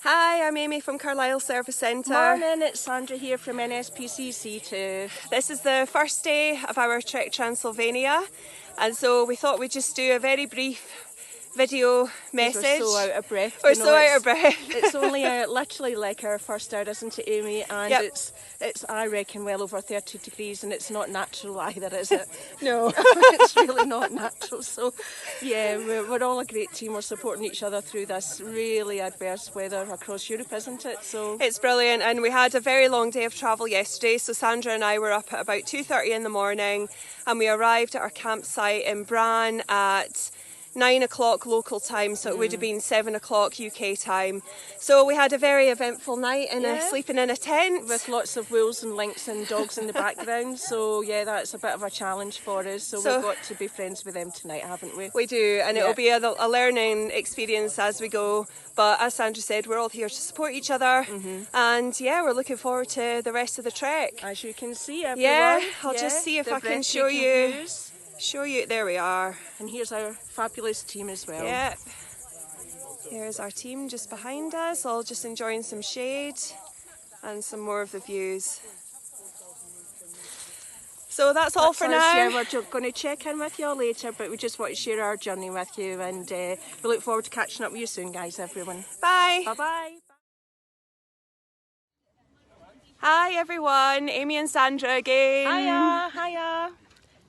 Hi, I'm Amy from Carlisle Service Centre. Morning, it's Sandra here from NSPCC too. This is the first day of our Trek Transylvania, and so we thought we'd just do a very brief video message. We're so out of breath. We're so out of breath. It's only literally like our first hour, isn't it, Amy? And Yep. it's I reckon well over 30 degrees, and it's not natural either, is it? No. It's really not natural. So yeah, we're all a great team. We're supporting each other through this really adverse weather across Europe, isn't it? So It's brilliant, and we had a very long day of travel yesterday, so Sandra and I were up at about 2:30 in the morning, and we arrived at our campsite in Bran at 9 o'clock local time, so it would have been 7 o'clock UK time. So we had a very eventful night sleeping in a tent. with lots of wolves and lynx and dogs in the background. So yeah, that's a bit of a challenge for us. So we've got to be friends with them tonight, haven't we? We do, and it'll be a learning experience as we go. But as Sandra said, we're all here to support each other, and yeah, we're looking forward to the rest of the trek. As you can see, everyone. Yeah, I'll just see if the I can show breathtaking you. views. Show you. There we are. And here's our fabulous team as well. Yep. Here's our team just behind us, all just enjoying some shade and some more of the views. So that's all for now. Yeah, we're going to check in with you all later, but we just want to share our journey with you, and we look forward to catching up with you soon, guys, everyone. Bye. Bye-bye. Hi everyone, Amy and Sandra again. Hiya.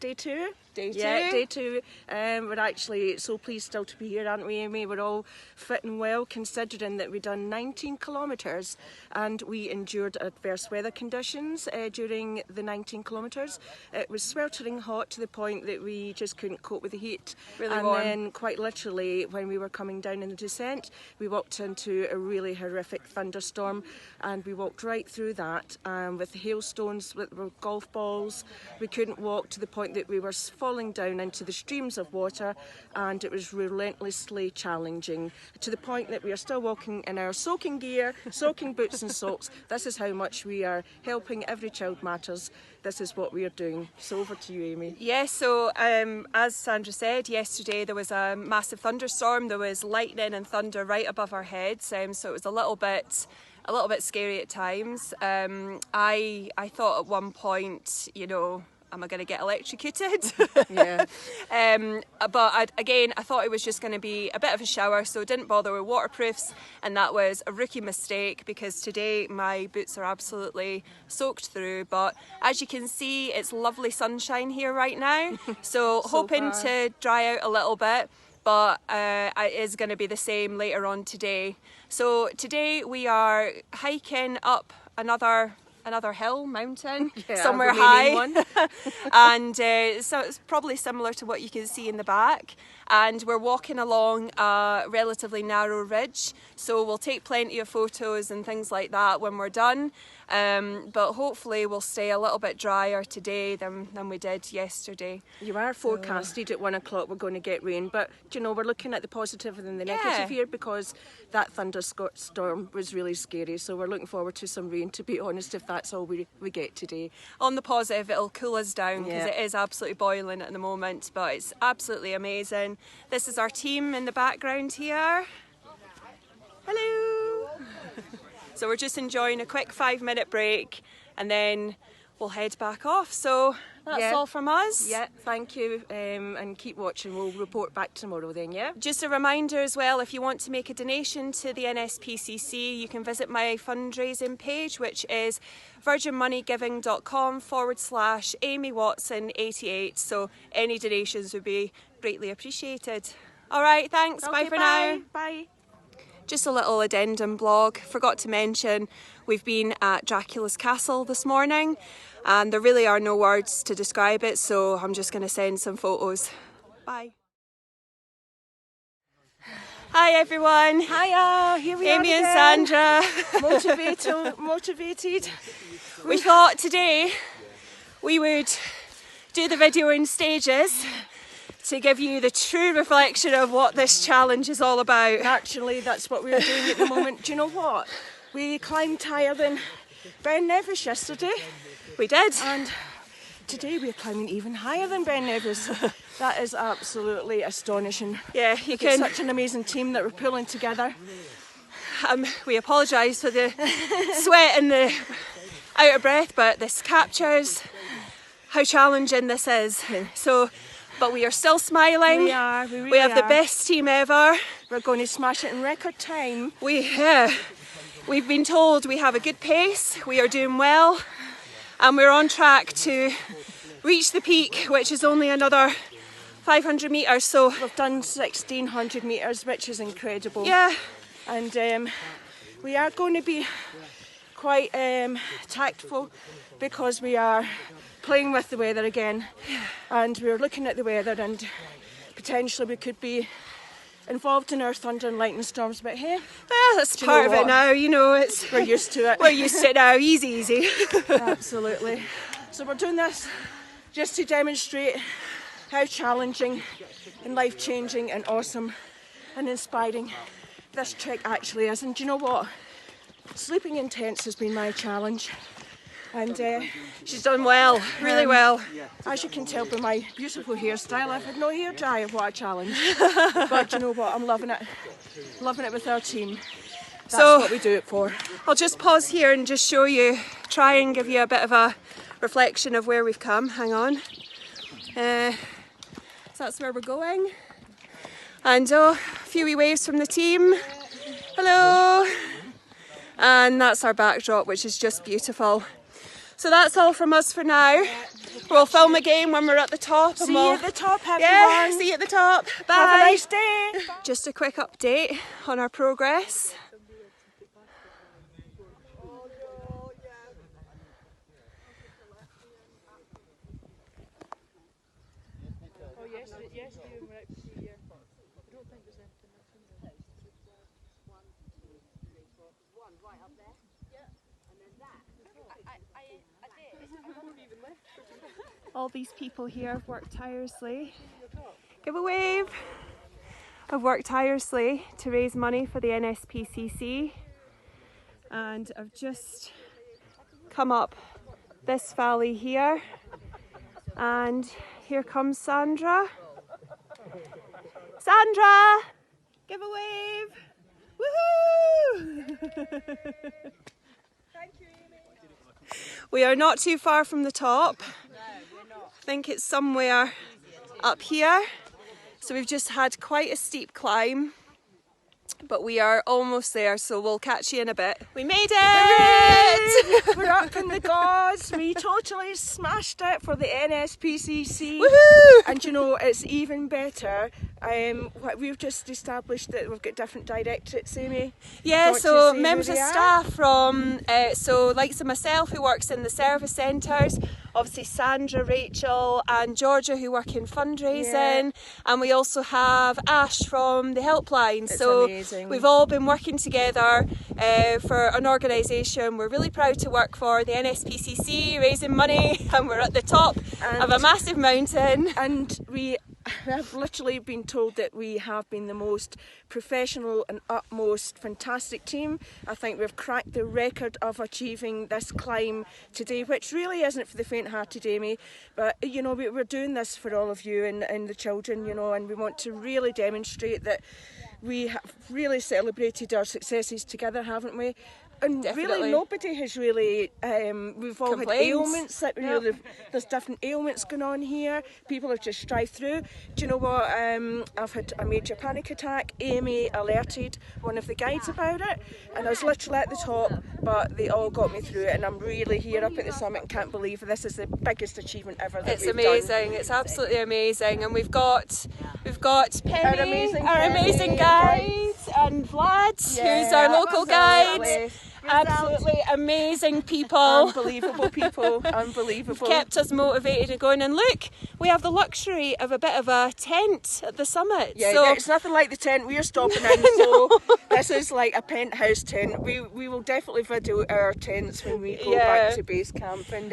Day two. Yeah, day two. We're actually so pleased still to be here, aren't we, Amy? We're all fit and well, considering that we've done 19 kilometres and we endured adverse weather conditions during the 19 kilometres. It was sweltering hot to the point that we just couldn't cope with the heat. Really warm. And then quite literally, when we were coming down in the descent, we walked into a really horrific thunderstorm, and we walked right through that with hailstones, with golf balls. We couldn't walk to the point that we were falling down into the streams of water, and it was relentlessly challenging to the point that we are still walking in our soaking gear, soaking boots and socks. This is how much we are helping Every Child Matters. This is what we are doing. So over to you, Amy. Yes, so as Sandra said, yesterday there was a massive thunderstorm. There was lightning and thunder right above our heads, so it was a little bit scary at times. I thought at one point, am I going to get electrocuted? Yeah. But I thought it was just going to be a bit of a shower, so didn't bother with waterproofs, and that was a rookie mistake because today my boots are absolutely soaked through. But as you can see, it's lovely sunshine here right now, so hoping to dry out a little bit. But it is going to be the same later on today. So today we are hiking up another mountain, somewhere high, and so it's probably similar to what you can see in the back, and we're walking along a relatively narrow ridge, so we'll take plenty of photos and things like that when we're done, but hopefully we'll stay a little bit drier today than we did yesterday. You are forecasted at 1 o'clock we're going to get rain, but we're looking at the positive and the negative here, because that thunderstorm was really scary, so we're looking forward to some rain, to be honest, if that's all we get today. On the positive, it'll cool us down because it is absolutely boiling at the moment, but it's absolutely amazing. This is our team in the background here. Hello! So we're just enjoying a quick 5-minute break, and then we'll head back off. So that's all from us. Yeah, thank you, and keep watching. We'll report back tomorrow then, yeah? Just a reminder as well, if you want to make a donation to the NSPCC, you can visit my fundraising page, which is virginmoneygiving.com/Amy Watson 88. So any donations would be greatly appreciated. All right, thanks. Okay, bye for now. Bye. Just a little addendum blog. Forgot to mention, we've been at Dracula's Castle this morning, and there really are no words to describe it, so I'm just going to send some photos. Bye. Hi everyone. Hiya, here we are Amy and again. Sandra. Motivated. We thought today we would do the video in stages to give you the true reflection of what this challenge is all about. Naturally, that's what we're doing at the moment. Do you know what? We climbed higher than Ben Nevis yesterday. We did. And today we're climbing even higher than Ben Nevis. That is absolutely astonishing. Yeah, It's such an amazing team that we're pulling together. we apologise for the sweat and the out of breath, but this captures how challenging this is. So, but we are still smiling. We are. We really We have the are. best team ever. We're going to smash it in record time. We've been told we have a good pace. We are doing well, and we're on track to reach the peak, which is only another 500 metres. So We've done 1,600 metres, which is incredible. yeah, And we are going to be quite tactful because we are playing with the weather again, and we're looking at the weather, and potentially we could be involved in our thunder and lightning storms, but hey, that's Do you part know of it what? now. You know, it's we're used to it. we're used to it now. Easy. Absolutely. So we're doing this just to demonstrate how challenging and life-changing and awesome and inspiring this trek actually is. And do you know what? Sleeping in tents has been my challenge. And She's done well, really well. as you can tell by my beautiful hairstyle, I've had no hair dye. What a challenge. But you know what? I'm loving it. Loving it with our team. That's So- what we do it for. I'll just pause here and just show you, try and give you a bit of a reflection of where we've come. Hang on. So that's where we're going. And a few wee waves from the team. Hello. And that's our backdrop, which is just beautiful. So that's all from us for now. We'll film again when we're at the top. See you at the top, everyone. Yeah, see you at the top. Bye. Have a nice day. Just a quick update on our progress. All these people here have worked tirelessly. Give a wave. I've worked tirelessly to raise money for the NSPCC, and I've just come up this valley here, and here comes Sandra. Sandra, give a wave. Woohoo! We are not too far from the top. I think it's somewhere up here. So we've just had quite a steep climb, but we are almost there, so we'll catch you in a bit. We made it! We're up in the gods. We totally smashed it for the NSPCC. Woohoo! And you know, it's even better. We've just established that we've got different directorates, Amy. Yeah, Do you so want to say members who of they are? staff from, so likes of myself who works in the service centres, obviously Sandra, Rachel and Georgia who work in fundraising, and we also have Ash from the helpline. It's so amazing. we've all been working together for an organisation we're really proud to work for, the NSPCC, raising money, and we're at the top of a massive mountain. And we have literally been told that we have been the most professional and utmost fantastic team. I think we've cracked the record of achieving this climb today, which really isn't for the faint-hearted, Amy. But you know, we're doing this for all of you and the children, you know, and we want to really demonstrate that we have really celebrated our successes together, haven't we? And Definitely. really nobody has really, we've all had Complaints. ailments, that, you know, there's different ailments going on here, people have just strived through. Do you know what, I've had a major panic attack. Amy alerted one of the guides about it, and I was literally at the top, but they all got me through it, and I'm really here up at the summit and can't believe this is the biggest achievement ever that It's we've amazing. done. It's absolutely amazing, and we've got Penny, amazing our Penny, amazing guide, and Vlad, who's our local guide. absolutely. Absolutely amazing people. Unbelievable people, unbelievable. Kept us motivated and going. And look, we have the luxury of a bit of a tent at the summit. Yeah, so it's nothing like the tent we're stopping in, so this is like a penthouse tent. We will definitely video our tents when we go back to base camp, and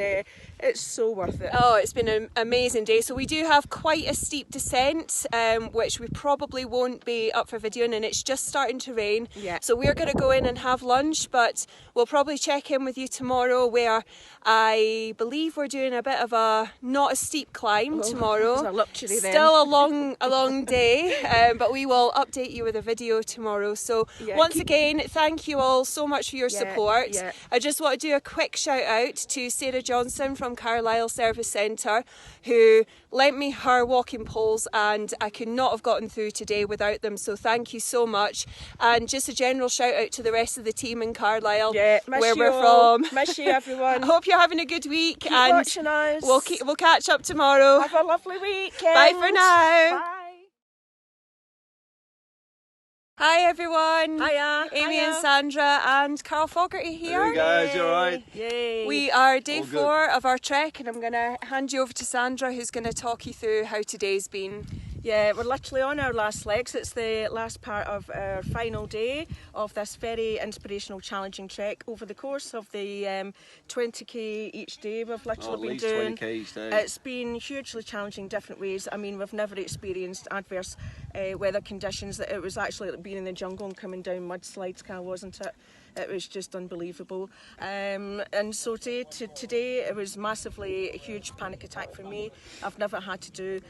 It's so worth it. Oh, it's been an amazing day. So we do have quite a steep descent, which we probably won't be up for videoing, and it's just starting to rain. Yeah. So we're going to go in and have lunch, but we'll probably check in with you tomorrow, where I believe we're doing a bit of a not a steep climb tomorrow. It's a luxury then. Still a long day, but we will update you with a video tomorrow. So once again, thank you all so much for your support. Yeah. I just want to do a quick shout out to Sarah Johnson from Carlisle Service Centre, who lent me her walking poles, and I could not have gotten through today without them, so thank you so much. And just a general shout out to the rest of the team in Carlisle, where we're from. Miss you, everyone. I hope you're having a good week. Keep and watching us. We'll catch up tomorrow. Have a lovely weekend. Bye for now. Bye. Hi everyone. Hiya. Amy and Sandra and Carl Fogarty here. Hey guys, you alright? Yay. We are day All good. 4 of our trek, and I'm going to hand you over to Sandra, who's going to talk you through how today's been. Yeah, we're literally on our last legs. It's the last part of our final day of this very inspirational, challenging trek. Over the course of the 20k each day, we've literally been doing. 20k each day. It's been hugely challenging in different ways. I mean, we've never experienced adverse weather conditions. It was actually like being in the jungle and coming down mudslides, Cal, wasn't it? It was just unbelievable. And so today it was massively a huge panic attack for me. I've never had to do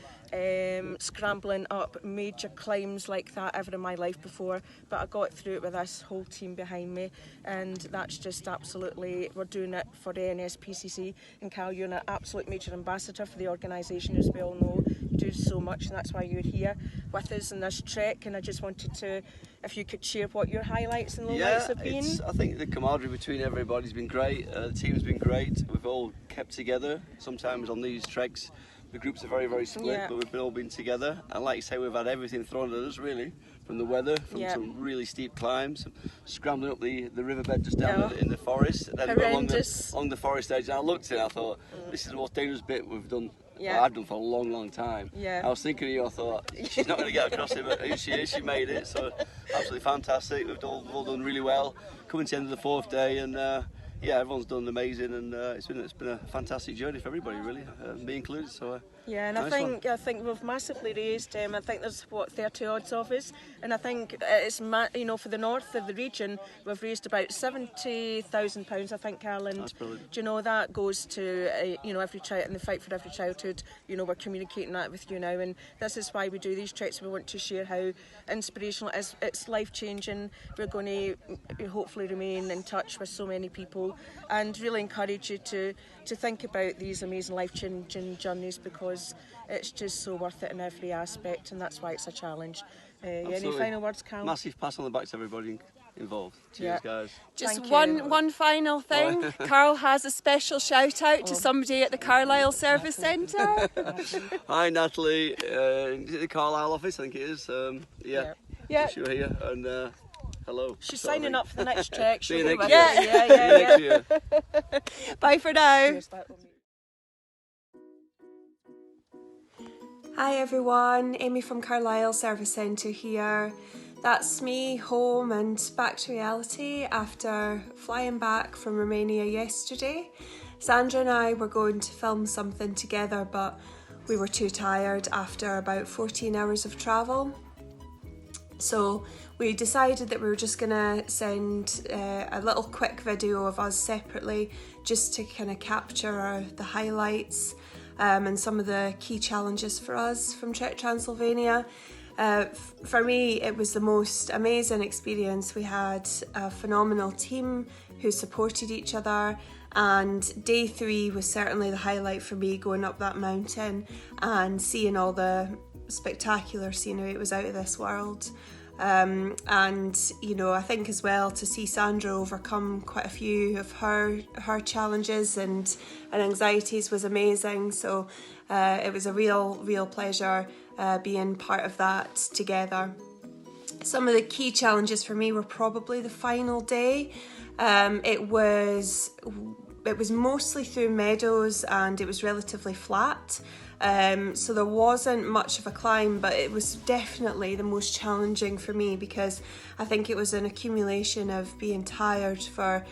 scrambling up major climbs like that ever in my life before, but I got through it with this whole team behind me, and that's just absolutely, we're doing it for the NSPCC, and Cal, you're an absolute major ambassador for the organisation, as we all know. You do so much, and that's why you're here with us in this trek, and I just wanted to, if you could share what your highlights and lowlights have been. I think the camaraderie between everybody's been great. The team's been great. We've all kept together. Sometimes on these treks, the groups are very split, but we've all been together. And like you say, we've had everything thrown at us, really, from the weather, from some really steep climbs, scrambling up the riverbed just down in the forest, and then along the forest edge. And I looked at it, I thought, this is the most dangerous bit we've done. Well, I've done for a long time. I was thinking of you, I thought, she's not going to get across it, but here she is, she made it, so absolutely fantastic. We've all done really well. Coming to the end of the 4th day, and everyone's done amazing, and it's been a fantastic journey for everybody, really, me included. So and nice I think we've massively raised. I think there's 30 odds of us, and I think it's for the north of the region we've raised about £70,000. I think, Carl, and that's brilliant. do you know that goes to every child in the fight for every childhood. We're communicating that with you now, and this is why we do these treks. We want to share how inspirational it is. It's life changing. We're going to hopefully remain in touch with so many people, and really encourage you to think about these amazing life-changing journeys, because it's just so worth it in every aspect, and that's why it's a challenge. Any final words, Cal? Massive pass on the back to everybody involved. Cheers, guys. Just one final thing. Carl has a special shout out to somebody at the Carlisle Service Centre. Hi Natalie, is it the Carlisle office? I think it is. Yeah. She's here, and hello. She's signing up for the next trek. See you next year. Bye for now. Hi everyone, Amy from Carlisle Service Centre here. That's me home and back to reality after flying back from Romania yesterday. Sandra and I were going to film something together, but we were too tired after about 14 hours of travel. So we decided that we were just going to send a little quick video of us separately, just to kind of capture the highlights and some of the key challenges for us from Trek Transylvania. For me, it was the most amazing experience. We had a phenomenal team who supported each other, and day 3 was certainly the highlight for me, going up that mountain and seeing all the spectacular scenery. It was out of this world. And I think as well, to see Sandra overcome quite a few of her challenges and anxieties was amazing. So it was a real pleasure being part of that together. Some of the key challenges for me were probably the final day. It was mostly through meadows, and it was relatively flat. So there wasn't much of a climb, but it was definitely the most challenging for me, because I think it was an accumulation of being tired for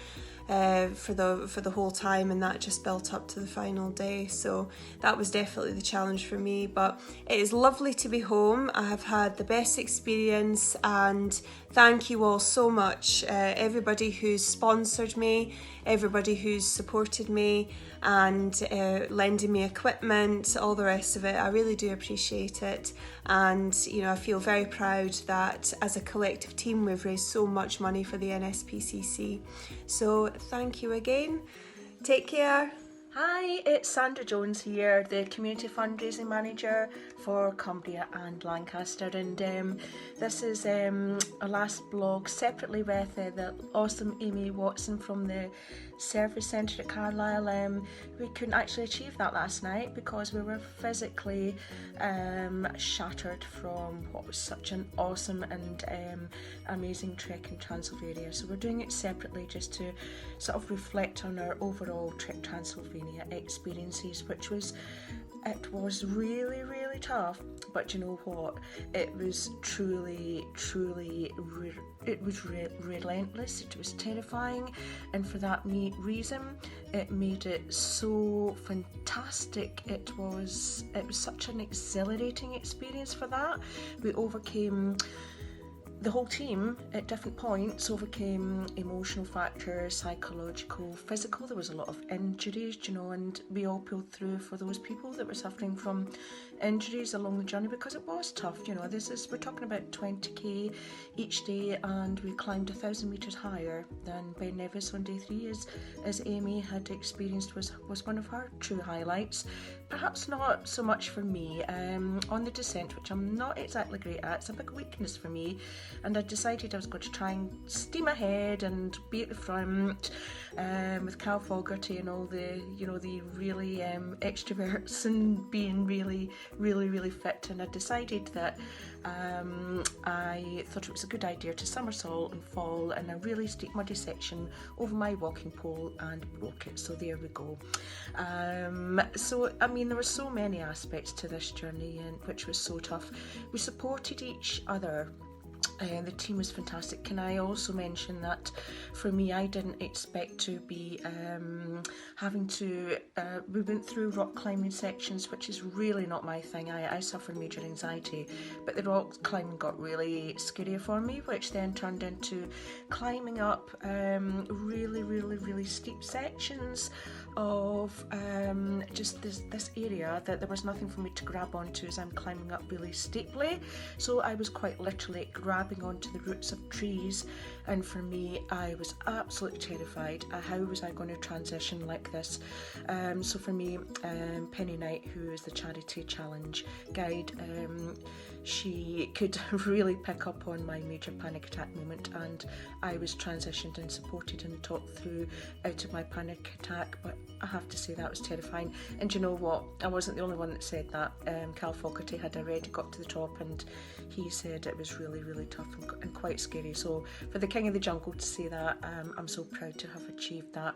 for the whole time, and that just built up to the final day. So that was definitely the challenge for me, but it is lovely to be home. I have had the best experience, and thank you all so much, everybody who's sponsored me, everybody who's supported me and lending me equipment, all the rest of it. I really do appreciate it, and you know, I feel very proud that as a collective team we've raised so much money for the NSPCC. So thank you again. Take care. Hi, it's Sandra Jones here, the Community Fundraising Manager for Cumbria and Lancaster, and this is a last blog separately with the awesome Amy Watson from the Service Centre at Carlisle. We couldn't actually achieve that last night because we were physically shattered from what was such an awesome and amazing trek in Transylvania. So we're doing it separately just to sort of reflect on our overall Trek Transylvania experiences, which was really, really tough, but you know what, it was truly relentless. It was terrifying, and for that reason it made it so fantastic. It was such an exhilarating experience. For that, we overcame, the whole team at different points overcame emotional factors, psychological, physical. There was a lot of injuries, you know, and we all pulled through for those people that were suffering from injuries along the journey, because it was tough. You know, we're talking about 20k each day, and we climbed 1,000 metres higher than Ben Nevis on day 3, as Amy had experienced was one of her true highlights. Perhaps not so much for me on the descent, which I'm not exactly great at. It's a big weakness for me, and I decided I was going to try and steam ahead and be at the front with Cal Fogarty and all the, you know, the really extroverts, and being really fit. And I decided that I thought it was a good idea to somersault and fall in a really steep muddy section over my walking pole and broke it. So there we go. So I mean, there were so many aspects to this journey, and which was so tough. We supported each other. The team was fantastic. Can I also mention that for me, I didn't expect to be having to, we went through rock climbing sections, which is really not my thing. I suffer major anxiety, but the rock climbing got really scary for me, which then turned into climbing up really steep sections of just this area that there was nothing for me to grab onto as I'm climbing up really steeply. So I was quite literally grabbing onto the roots of trees, and for me, I was absolutely terrified. How was I going to transition like this? So for me, Penny Knight, who is the Charity Challenge guide, she could really pick up on my major panic attack moment, and I was transitioned and supported and talked through out of my panic attack. But I have to say, that was terrifying. And you know what, I wasn't the only one that said that. Cal Fogarty had already got to the top, and he said it was really tough and quite scary. So for the King of the Jungle to say that, I'm so proud to have achieved that.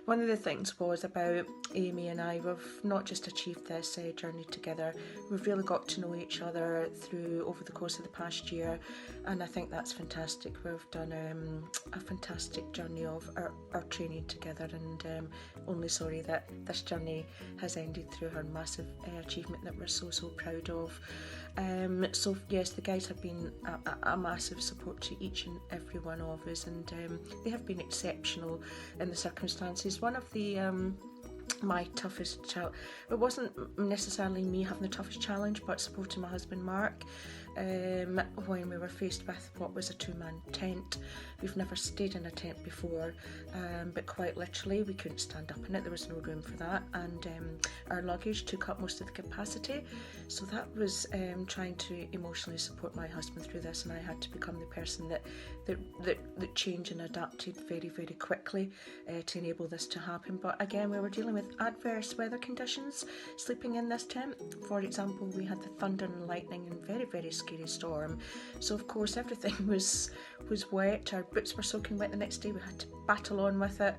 One of the things was about Amy and I, we've not just achieved this journey together, we've really got to know each other over the course of the past year, and I think that's fantastic. We've done a fantastic journey of our training together, and only sorry that this journey has ended through her massive achievement that we're so proud of. So yes, the guys have been a massive support to each and every one of us, and they have been exceptional in the circumstances. One of the my toughest challenge, it wasn't necessarily me having the toughest challenge, but supporting my husband Mark when we were faced with what was a 2-man tent. We've never stayed in a tent before, but quite literally we couldn't stand up in it. There was no room for that, and our luggage took up most of the capacity. So that was trying to emotionally support my husband through this, and I had to become the person that changed and adapted very quickly to enable this to happen. But again, we were dealing with with adverse weather conditions sleeping in this tent. For example, we had the thunder and lightning and very, very scary storm. So of course everything was wet. Our boots were soaking wet the next day. We had to battle on with it.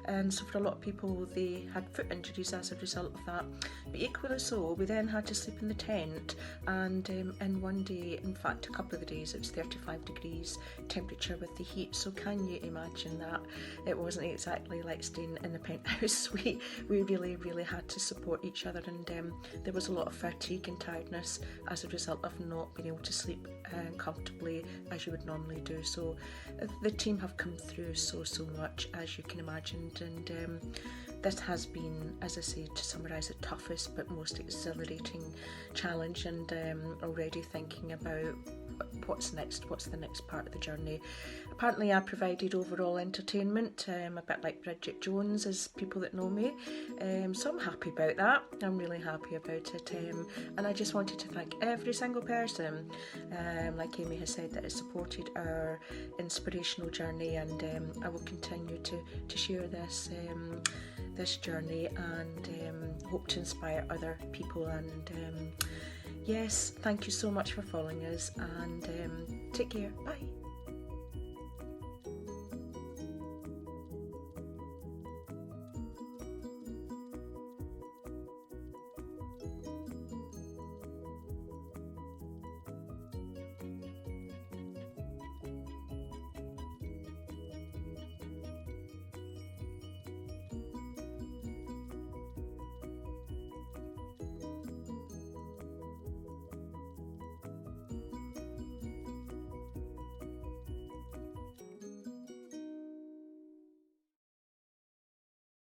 And so for a lot of people, they had foot injuries as a result of that. But equally so, we then had to sleep in the tent, and in one day, in fact a couple of the days, it was 35 degrees temperature with the heat. So can you imagine that? It wasn't exactly like staying in the penthouse. We really had to support each other, and there was a lot of fatigue and tiredness as a result of not being able to sleep comfortably as you would normally do. So the team have come through so much, as you can imagine, and this has been, as I say, to summarise, the toughest but most exhilarating challenge, and already thinking about what's next, what's the next part of the journey. Apparently I provided overall entertainment, a bit like Bridget Jones, as people that know me, so I'm happy about that. I'm really happy about it, and I just wanted to thank every single person, like Amy has said, that has supported our inspirational journey, and I will continue to share this journey, and hope to inspire other people. And yes, thank you so much for following us, and take care. Bye.